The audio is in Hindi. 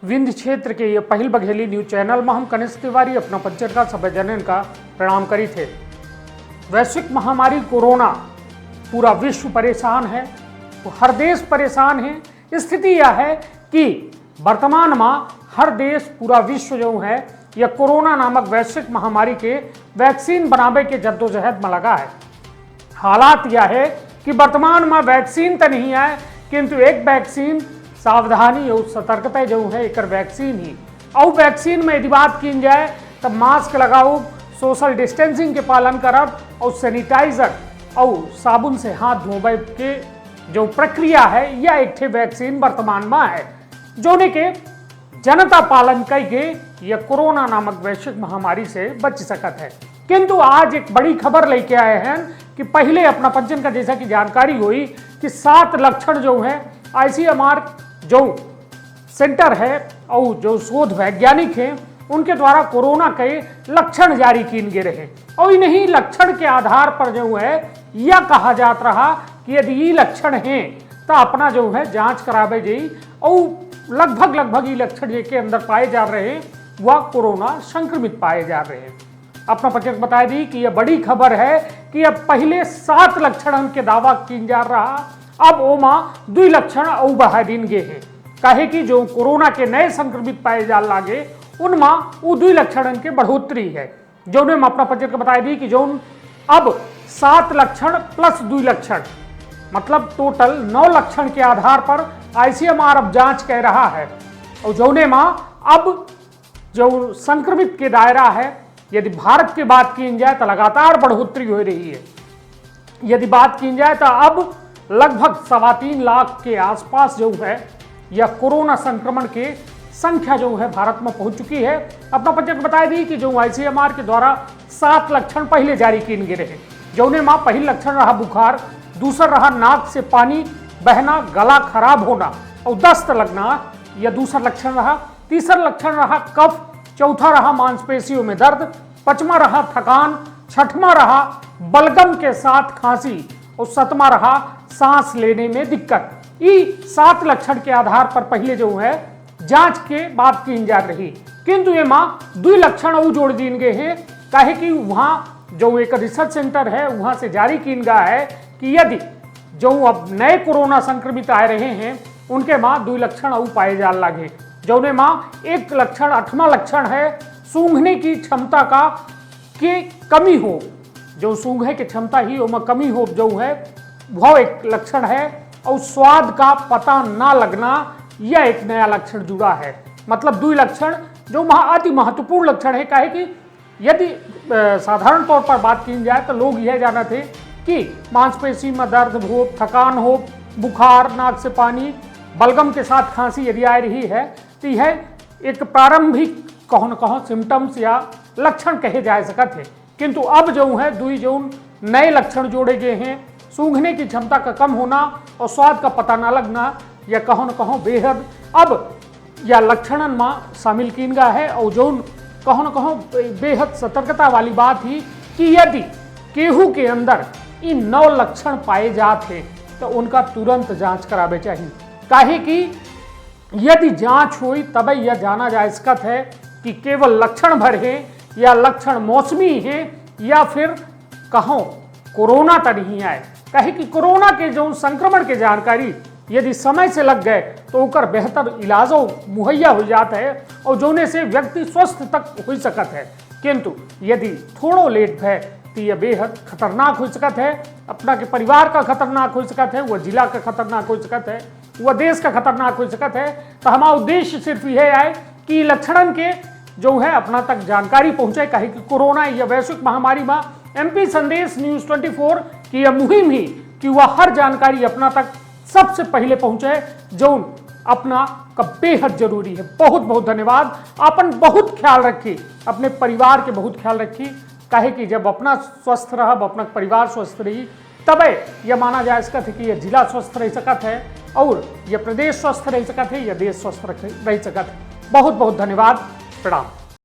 विंध्य क्षेत्र के ये पहिल बघेली न्यूज चैनल में हम कनिष्ठ तिवारी अपना पंचर का सभ्य जनन का प्रणाम करी थे। वैश्विक महामारी कोरोना पूरा विश्व परेशान है, तो हर देश परेशान है। स्थिति यह है कि वर्तमान में हर देश पूरा विश्व जो है यह कोरोना नामक वैश्विक महामारी के वैक्सीन बनावे के जद्दोजहद में लगा है। हालात यह है कि वर्तमान में वैक्सीन तो नहीं है, किंतु एक वैक्सीन सावधानी और सतर्कता जो है एक वैक्सीन ही। और वैक्सीन में यदि बात की जाए तब मास्क लगाओ, सोशल डिस्टेंसिंग के पालन करब और सैनिटाइजर और साबुन से हाथ धोबे के जो प्रक्रिया है यह एक ठे वैक्सीन वर्तमान में है, जोने के जनता पालन करके यह कोरोना नामक वैश्विक महामारी से बच सकत है। किंतु आज एक बड़ी खबर लेके आए हैं कि पहले अपना पंचन का जैसा कि जानकारी हुई कि 7 लक्षण जो है ICMR जो सेंटर है और जो शोध वैज्ञानिक हैं उनके द्वारा कोरोना के लक्षण जारी किए गए रहे। और इन्हीं लक्षण के आधार पर जो है यह कहा जाता रहा कि यदि ये लक्षण हैं तो अपना जो है जांच करावे जाई। और लगभग ये लक्षण के अंदर पाए जा रहे हैं वह कोरोना संक्रमित पाए जा रहे हैं। अपना पत्रक बता दी कि यह बड़ी खबर है कि अब पहले 7 लक्षण के दावा किया जा रहा, अब ओमा 2 लक्षण और बढ़ा दिन गए हैं। कहे कि जो कोरोना के नए संक्रमित पाए जा लागे उनमा वो 2 लक्षण के बढ़ोतरी है। जो ने अपना पत्रक बता दी कि जो अब 7 लक्षण प्लस 2 लक्षण मतलब टोटल 9 लक्षण के आधार पर ICMR अब जांच कह रहा है। और जौने मां अब जो संक्रमित के दायरा है, यदि भारत की बात की जाए तो लगातार बढ़ोतरी हो रही है। यदि बात की जाए तो अब लगभग 3.25 लाख के आसपास जो है यह कोरोना संक्रमण के संख्या जो है भारत में पहुंच चुकी है। अपना पंचक बता दी कि जो ICMR के द्वारा 7 लक्षण पहले जारी किए गए रहे, जौने मां पहला लक्षण रहा बुखार, दूसरा रहा नाक से पानी बहना, गला खराब होना और दस्त लगना, यह दूसरा लक्षण रहा। तीसरा लक्षण रहा कफ, चौथा रहा मांसपेशियों में दर्द, 5वां रहा थकान, 6वां रहा बलगम के साथ खांसी और 7वां रहा सांस लेने में दिक्कत। ये 7 लक्षण के आधार पर पहले जो है जांच के बात की जा रही, किंतु ये मां 2 लक्षण और जोड़ दिए गए हैं। काहे कि वहां जो एक रिसर्च सेंटर है वहां से जारी किया गया है कि यदि जो अब नए कोरोना संक्रमित आ रहे हैं उनके मां 2 लक्षण और पाए जा लगे। जौने मां एक लक्षण 8वां लक्षण है सूंघने की क्षमता का के कमी हो, जो सूंघने की क्षमता ही में कमी हो जो है वह एक लक्षण है। और स्वाद का पता ना लगना यह एक नया लक्षण जुड़ा है। मतलब 2 लक्षण जो अति महत्वपूर्ण लक्षण है। काहे कि यदि साधारण तौर पर बात की जाए तो लोग यह जाना थे कि मांसपेशी में दर्द हो, थकान हो, बुखार, नाक से पानी, बलगम के साथ खांसी यदि आ रही है तो यह एक प्रारंभिक कहो सिम्टम्स या लक्षण कहे जा सकते हैं। किंतु अब जो है 2 नए लक्षण जोड़े गए हैं, सूंघने की क्षमता का कम होना और स्वाद का पता न लगना, या कहो बेहद अब या लक्षणन में शामिल किया गया है। और जो कहो बेहद सतर्कता वाली बात ही कि यदि केहू के अंदर इन 9 लक्षण पाए जाते तो उनका तुरंत जांच करावे चाहिए। काहे कि यदि जांच हुई तब यह जाना जा सकत है कि केवल लक्षण भर है या लक्षण मौसमी है या फिर कहो कोरोना तो नहीं आए। कहे कि कोरोना के जो संक्रमण के जानकारी यदि समय से लग गए तो उकर बेहतर इलाजों मुहैया हो जाता है और जोने से व्यक्ति स्वस्थ तक हो सकत है। किंतु यदि थोड़ो लेट है तो यह बेहद खतरनाक हो सकत है। अपना के परिवार का खतरनाक हो सकत है, वह जिला का खतरनाक हो सकत है, वह देश का खतरनाक हो सकत है। तो हमारा उद्देश्य सिर्फ यह है कि लक्षण के जो है अपना तक जानकारी पहुंचे। कहे कि कोरोना या वैश्विक महामारी में MP संदेश न्यूज़ 24 की यह मुहिम ही कि वह हर जानकारी अपना तक सबसे पहले पहुंचे, जो अपना का बेहद जरूरी है। बहुत बहुत धन्यवाद। अपन बहुत ख्याल रखिए, अपने परिवार के बहुत ख्याल रखिए। कहे कि जब अपना स्वस्थ रहा, अपना परिवार स्वस्थ रही, तब यह माना जा सकता है कि यह जिला स्वस्थ रह सकता है और यह प्रदेश स्वस्थ रह सकता है, यह देश स्वस्थ रह सकता है। बहुत बहुत धन्यवाद। प्रणाम।